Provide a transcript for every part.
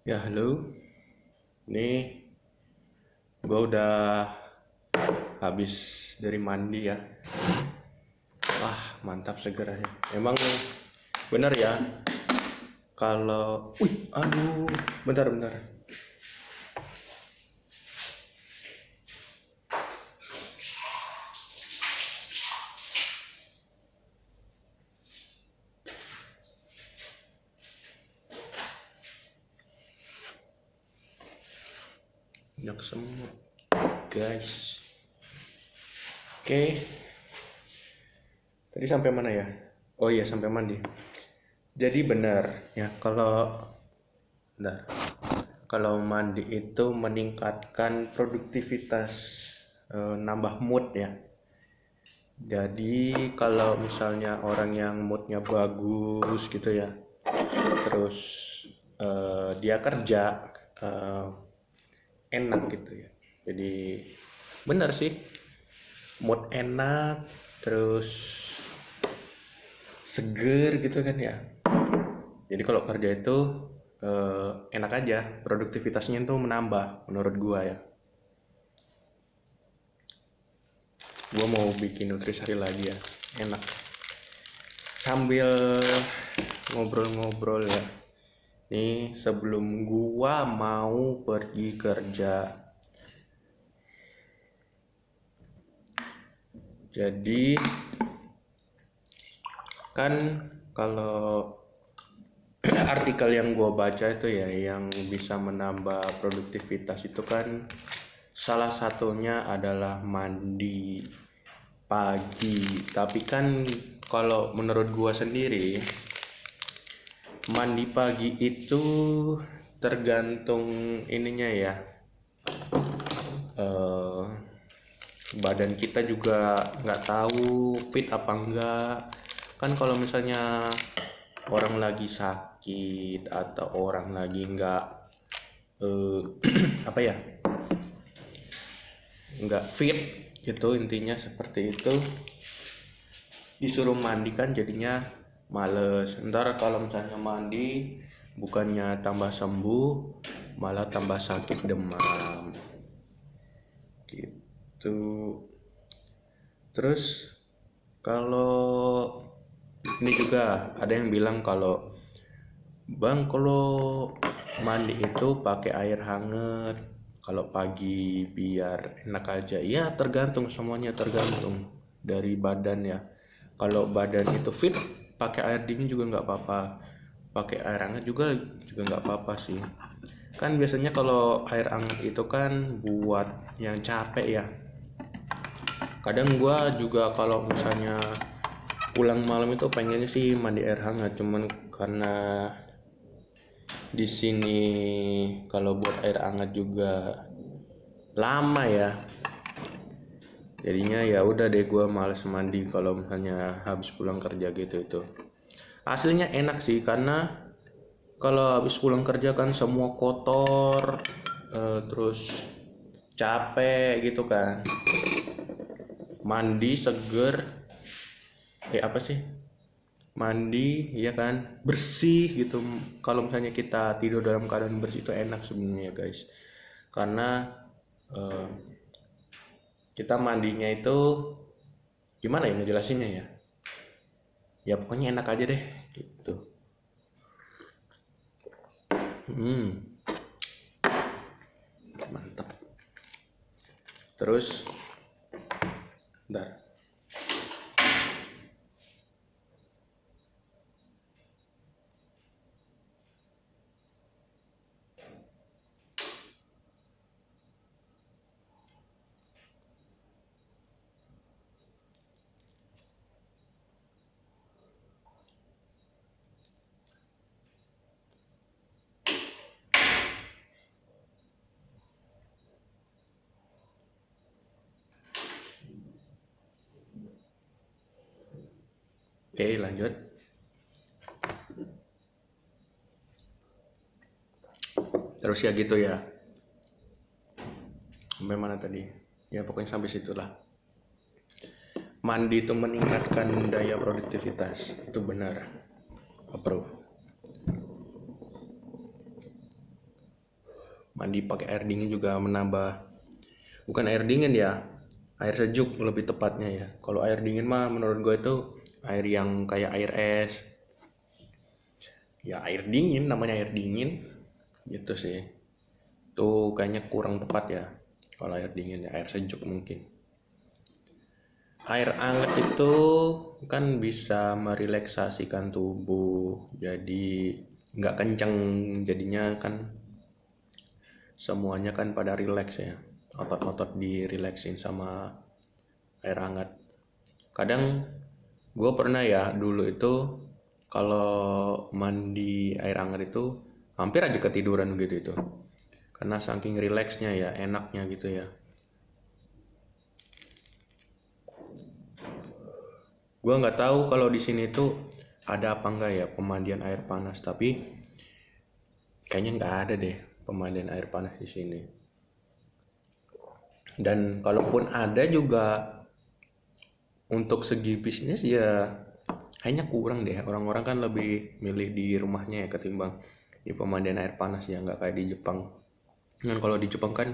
Ya, halo. Nih, gue udah habis dari mandi ya. Wah, mantap seger aja. Emang bener ya, kalau... Wih, aduh, bentar. Banyak semut, guys. Oke, tadi sampai mana ya? Oh iya, sampai mandi. Jadi benar ya, bentar. Kalau mandi itu meningkatkan produktivitas, nambah mood ya. Jadi kalau misalnya orang yang moodnya bagus gitu ya, terus dia kerja eh, enak gitu ya. Jadi benar sih, mood enak, terus seger gitu kan ya. Jadi kalau kerja itu enak aja, produktivitasnya itu menambah menurut gua ya. Gua mau bikin nutrisari lagi ya, enak. Sambil ngobrol-ngobrol ya. Nih sebelum gua mau pergi kerja. Jadi kan kalau artikel yang gua baca itu ya, yang bisa menambah produktivitas itu kan salah satunya adalah mandi pagi. Tapi kan kalau menurut gua sendiri, mandi pagi itu tergantung ininya ya, eh, badan kita juga nggak tahu fit apa enggak. Kan kalau misalnya orang lagi sakit atau orang lagi nggak apa ya, nggak fit gitu, intinya seperti itu, disuruh mandi kan jadinya males. Ntar kalau misalnya mandi bukannya tambah sembuh, malah tambah sakit demam gitu. Terus kalau ini juga ada yang bilang kalau, bang, kalau mandi itu pakai air hangat kalau pagi biar enak aja. Ya tergantung, semuanya tergantung dari badan ya. Kalau badan itu fit, pakai air dingin juga nggak apa-apa, pakai air hangat juga nggak apa-apa sih. Kan biasanya kalau air hangat itu kan buat yang capek ya. Kadang gua juga kalau misalnya pulang malam itu pengennya sih mandi air hangat, cuman karena di sini kalau buat air hangat juga lama ya, jadinya ya udah deh, gue males mandi kalau misalnya habis pulang kerja gitu. Itu aslinya enak sih, karena kalau habis pulang kerja kan semua kotor, terus capek gitu kan, mandi seger, apa sih, mandi ya kan bersih gitu. Kalau misalnya kita tidur dalam keadaan bersih itu enak sebenarnya guys, karena eh, kita mandinya itu gimana ya ngejelasinnya ya, ya pokoknya enak aja deh gitu. hmm Mantap. Terus bentar. Oke, lanjut. Terus ya gitu ya, sampai mana tadi ya, pokoknya sampai situlah. Mandi itu meningkatkan daya produktivitas, itu benar, approve. Mandi pakai air dingin juga menambah, bukan air dingin ya, air sejuk lebih tepatnya ya. Kalau air dingin mah menurut gue itu air yang kayak air es. Ya air dingin, namanya air dingin gitu sih. Itu kayaknya kurang tepat ya. Kalau air dingin ya air sejuk mungkin. Air hangat itu kan bisa merelaksasikan tubuh, jadi nggak kenceng, jadinya kan semuanya kan pada rileks ya. Otot-otot dirileksin sama air hangat. Kadang gue pernah ya dulu itu kalau mandi air hangat itu hampir aja ketiduran gitu itu. Karena saking rileksnya ya, enaknya gitu ya. Gue nggak tahu kalau di sini tuh ada apa enggak ya pemandian air panas, tapi kayaknya nggak ada deh pemandian air panas di sini. Dan kalaupun ada juga untuk segi bisnis ya kayaknya kurang deh. Orang-orang kan lebih milih di rumahnya ya ketimbang di pemandian air panas ya, nggak kayak di Jepang. Dan kalau di Jepang kan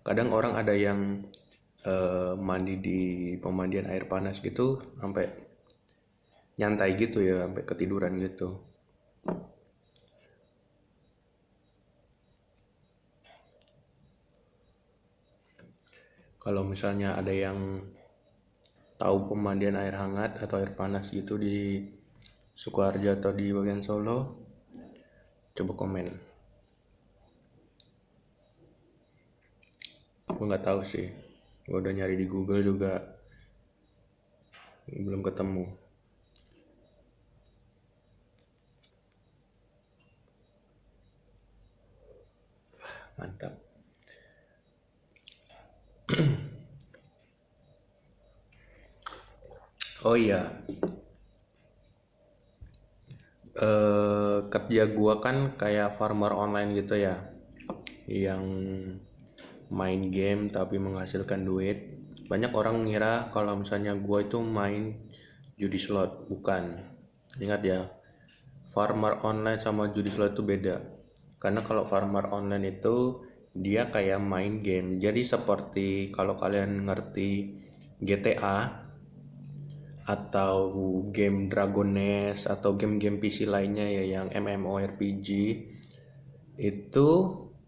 kadang orang ada yang mandi di pemandian air panas gitu sampai nyantai gitu ya, sampai ketiduran gitu. Kalau misalnya ada yang tahu pemandian air hangat atau air panas gitu di Sukoharjo atau di bagian Solo, coba komen. Gue nggak tahu sih, gue udah nyari di Google juga belum ketemu. Mantap. Oh iya, kerja gua kan kayak farmer online gitu ya, yang main game tapi menghasilkan duit. Banyak orang ngira kalau misalnya gua itu main judi slot, bukan. Ingat ya, farmer online sama judi slot itu beda. Karena kalau farmer online itu dia kayak main game. Jadi seperti kalau kalian ngerti GTA atau game Dragon Nest atau game-game PC lainnya ya yang MMORPG, itu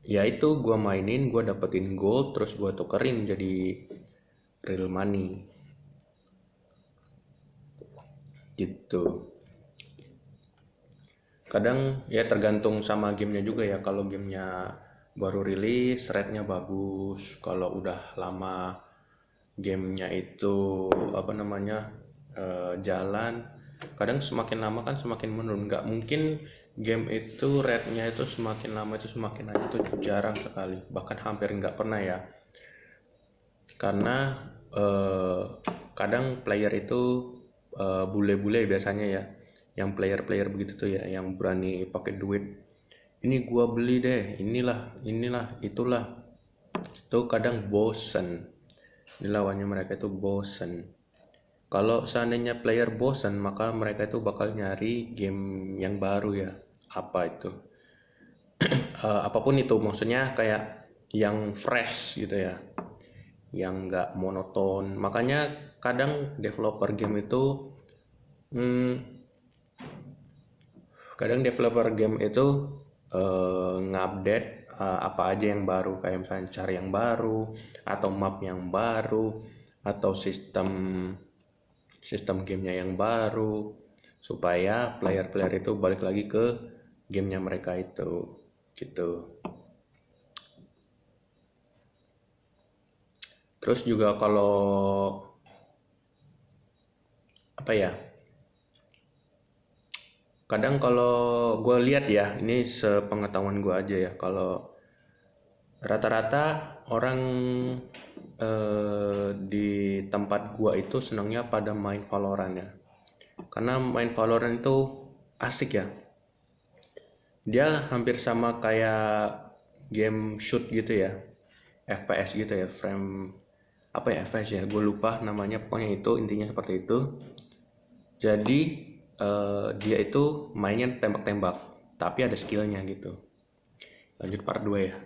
ya itu gue mainin, gue dapetin gold, terus gue tukerin jadi real money gitu. Kadang ya tergantung sama gamenya juga ya. Kalau gamenya baru rilis rate-nya bagus, kalau udah lama gamenya itu apa namanya jalan, kadang semakin lama kan semakin menurun. Nggak mungkin game itu rate-nya itu semakin lama itu semakin naik, itu jarang sekali, bahkan hampir nggak pernah ya. Karena eh, kadang player itu bule-bule biasanya ya, yang player-player begitu tuh ya, yang berani pakai duit, ini gua beli deh, inilah inilah itulah. Itu kadang bosen, ini lawannya mereka itu bosen. Kalau seandainya player bosen, maka mereka itu bakal nyari game yang baru ya. Apa itu? Apapun itu, maksudnya kayak yang fresh gitu ya, yang nggak monoton. Makanya kadang developer game itu, hmm, ngupdate apa aja yang baru, kayak misalnya cara yang baru, atau map yang baru, atau sistem sistem gamenya yang baru, supaya player-player itu balik lagi ke gamenya mereka itu gitu. Terus juga kalau apa ya, kadang kalau gue lihat ya, ini sepengetahuan gue aja ya, kalau rata-rata orang di tempat gua itu senangnya pada main Valorant ya. Karena main Valorant itu asik ya. Dia hampir sama kayak game shoot gitu ya. FPS gitu ya, frame apa ya FPS ya, gue lupa namanya, pokoknya itu intinya seperti itu. Jadi dia itu mainnya tembak-tembak, tapi ada skillnya gitu. Lanjut part 2 ya.